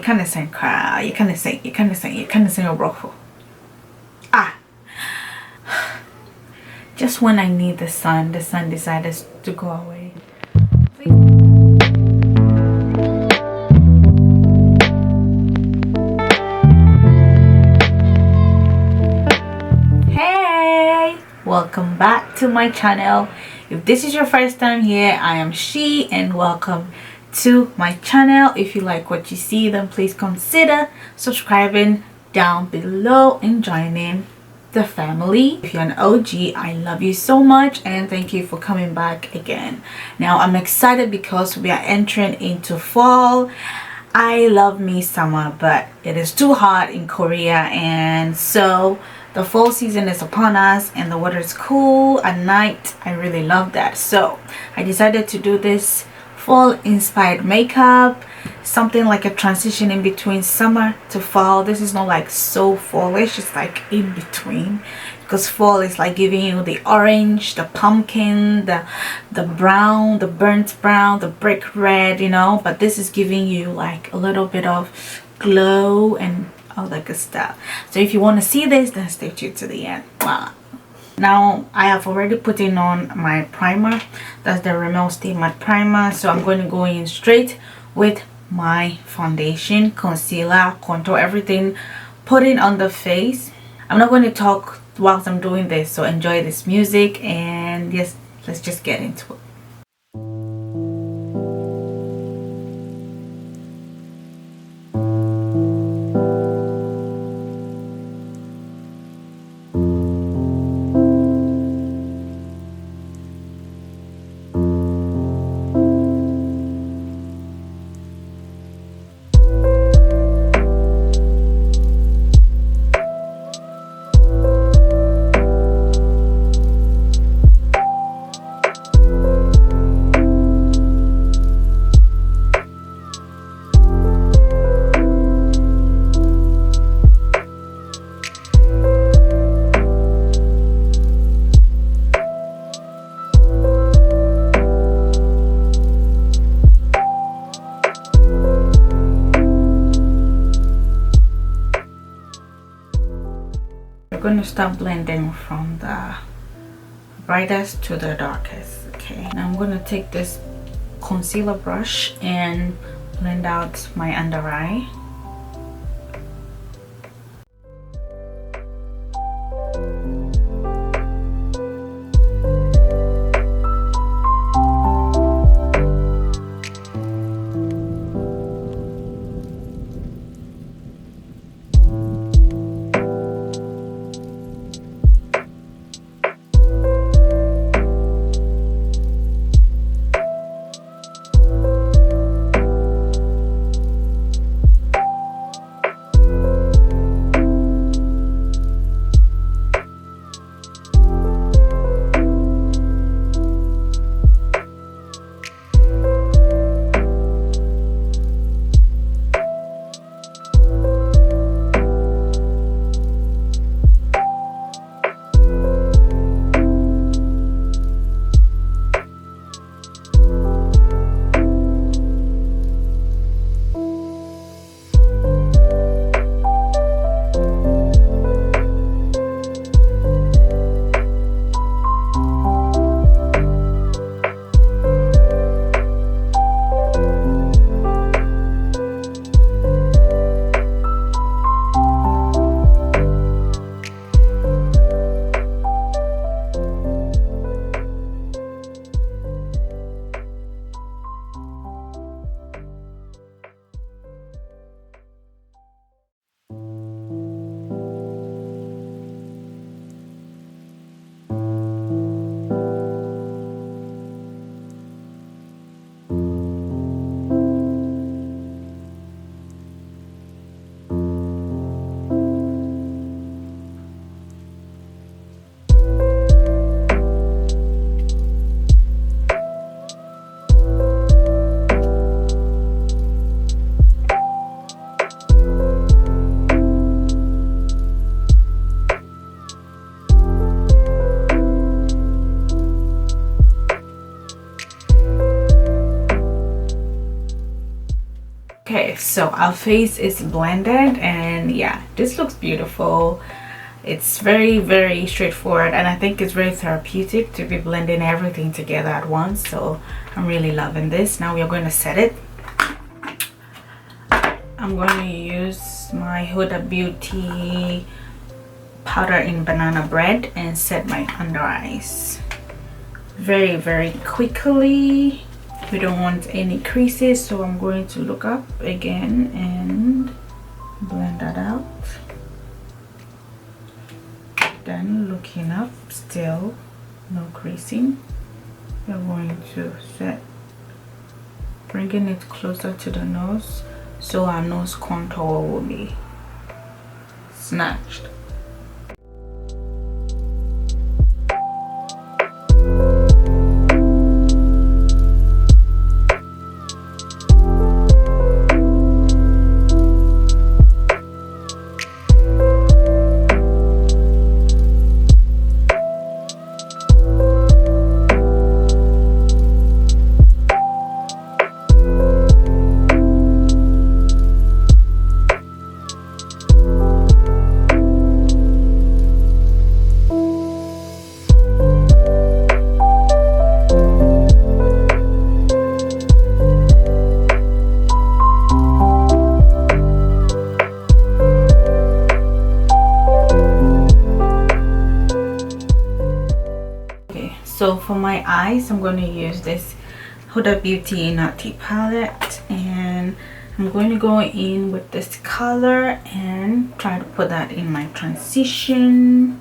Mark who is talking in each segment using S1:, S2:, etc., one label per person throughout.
S1: yɛka cry, you can't say Obrofo. Ah, just when I need the sun decided to go away. Hey, welcome back to my channel. If this is your first time here, I am She, and welcome to my channel. If you like what you see, then please consider subscribing down below and joining the family. If you're an OG, I love you so much and thank you for coming back again. Now I'm excited because we are entering into fall. I love me summer, but it is too hot in Korea, and so the fall season is upon us and the weather is cool at night. I really love that, so I decided to do this fall inspired makeup, something like a transition in between summer to fall. This is not like so fallish, it's like in between, because fall is like giving you the orange, the pumpkin, the brown, the burnt brown, the brick red, you know, but this is giving you like a little bit of glow and all that good stuff. So if you want to see this, then stay tuned to the end. Wow. Now I have already put in on my primer. That's the Rimmel Stay Matte Primer. So I'm going to go in straight with my foundation, concealer, contour, everything, put it on the face. I'm not going to talk whilst I'm doing this, so enjoy this music, and yes, let's just get into it. Going to start blending from the brightest to the darkest. Okay, now I'm going to take this concealer brush and blend out my under eye. Okay, so our face is blended, and yeah, this looks beautiful. It's very straightforward, and I think it's very therapeutic to be blending everything together at once. So I'm really loving this. Now we are going to set it. I'm going to use my Huda Beauty powder in banana bread and set my under eyes very quickly. We don't want any creases, so I'm going to look up again and blend that out. Then looking up, still no creasing, we're going to set, bringing it closer to the nose so our nose contour will be snatched. So for my eyes, I'm going to use this Huda Beauty Nutty palette, and I'm going to go in with this color and try to put that in my transition.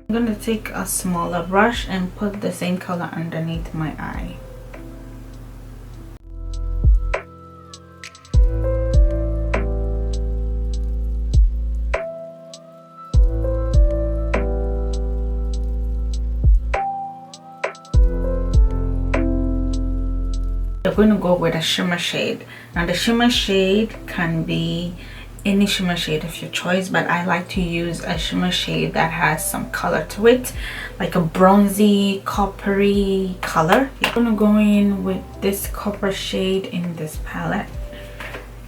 S1: I'm going to take a smaller brush and put the same color underneath my eye. We're going to go with a shimmer shade. Now the shimmer shade can be any shimmer shade of your choice, but I like to use a shimmer shade that has some color to it, like a bronzy coppery color. I'm going to go in with this copper shade in this palette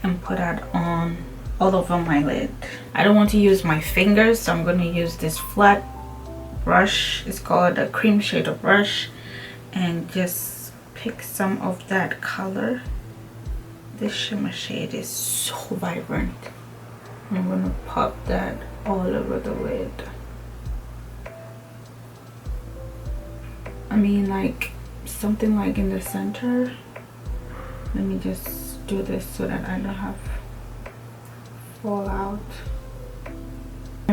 S1: and put that on all over my lid. I don't want to use my fingers, so I'm going to use this flat brush. It's called a cream shader brush, and just pick some of that color. This shimmer shade is so vibrant. I'm gonna pop that all over the lid. I mean, like something like in the center. Let me just do this so that I don't have fallout.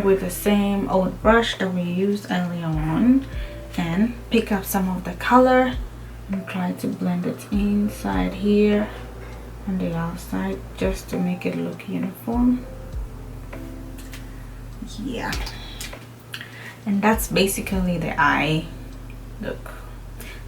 S1: With the same old brush that we used earlier on, and pick up some of the color and try to blend it inside here on the outside, just to make it look uniform. Yeah, and that's basically the eye look.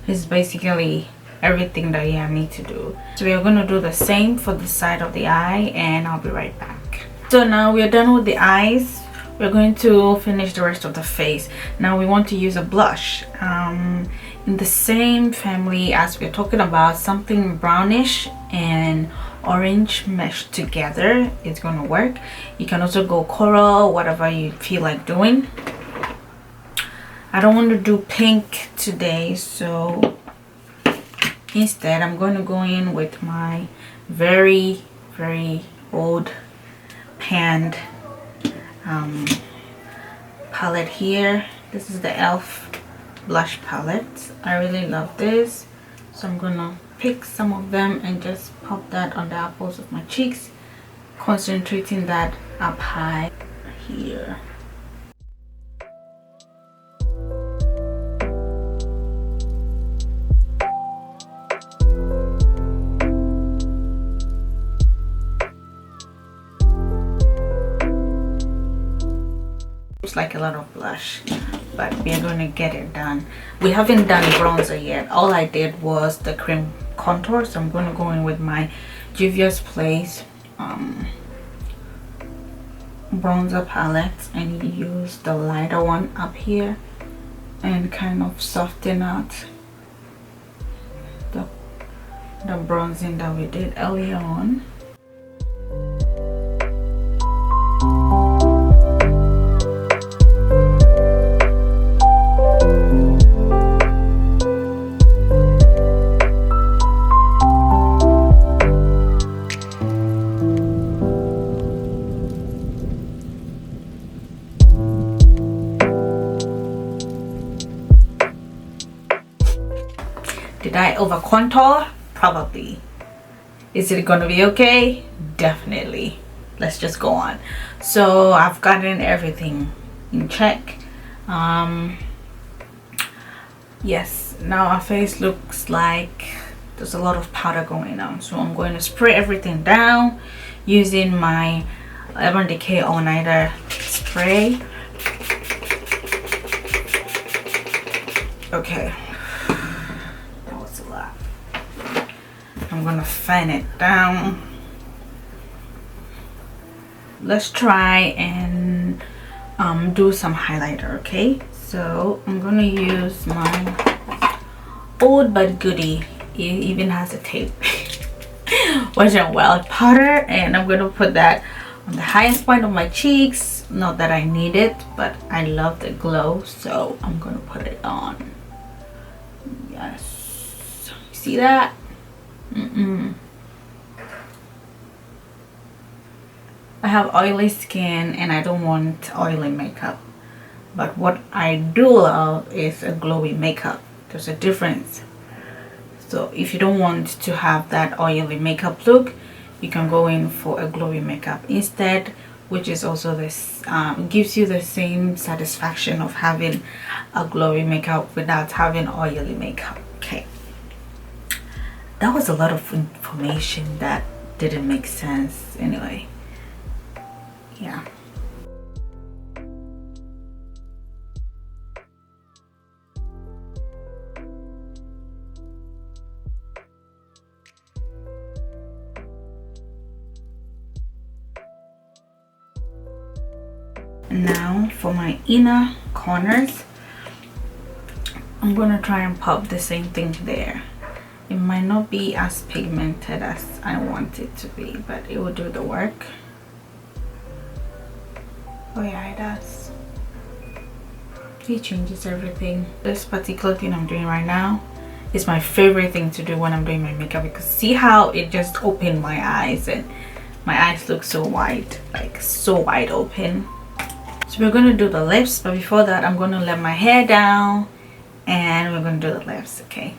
S1: It's basically everything that you need to do. So we are going to do the same for the side of the eye, and I'll be right back. So now we are done with the eyes. We're going to finish the rest of the face. Now we want to use a blush in the same family as we're talking about, something brownish and orange meshed together is going to work. You can also go coral, whatever you feel like doing. I don't want to do pink today, so instead I'm going to go in with my very old panned palette here. This is the e.l.f. blush palette. I really love this, so I'm gonna pick some of them and just pop that on the apples of my cheeks, concentrating that up high here. looks like a lot of blush, but we're going to get it done. We haven't done bronzer yet. All I did was the cream contour, so I'm going to go in with my Juvia's Place bronzer palette and use the lighter one up here and kind of soften out the bronzing that we did earlier on. Did I over contour? Probably. Is it gonna be okay? Definitely. Let's just go on. So I've gotten everything in check. Yes, now our face looks like there's a lot of powder going on, so I'm going to spray everything down using my Urban Decay All Nighter spray. Okay, I'm gonna fan it down. Let's try and do some highlighter. Okay, so I'm gonna use my old but goodie, it even has a tape, Wet n Wild powder, and I'm gonna put that on the highest point of my cheeks. Not that I need it, but I love the glow, so I'm gonna put it on. Yes, you see that? I have oily skin and I don't want oily makeup, but what I do love is a glowy makeup. There's a difference. So if you don't want to have that oily makeup look, you can go in for a glowy makeup instead, which is also this gives you the same satisfaction of having a glowy makeup without having oily makeup. Okay, that was a lot of information that didn't make sense anyway. Yeah. Now for my inner corners, I'm gonna try and pop the same thing there. It might not be as pigmented as I want it to be, but it will do the work. Oh yeah, it does. It changes everything. This particular thing I'm doing right now is my favorite thing to do when I'm doing my makeup, because see how it just opened my eyes, and my eyes look so wide, like so wide open. So we're going to do the lips, but before that I'm going to let my hair down and we're going to do the lips. Okay.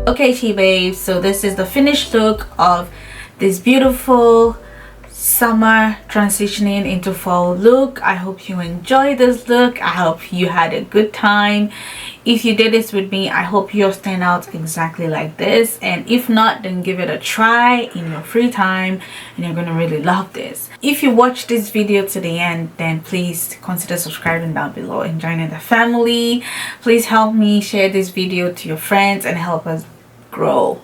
S1: Okay, She babes, so this is the finished look of this beautiful summer transitioning into fall look. I hope you enjoyed this look. I hope you had a good time. If you did this with me, I hope you'll stand out exactly like this, and if not, then give it a try in your free time and you're gonna really love this. If you watched this video to the end, then please consider subscribing down below and joining the family. Please help me share this video to your friends and help us grow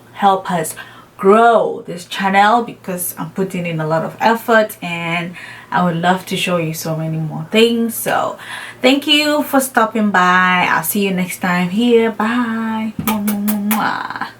S1: grow this channel, because I'm putting in a lot of effort and I would love to show you so many more things. So thank you for stopping by. I'll see you next time here. Bye. Mwah, mwah, mwah.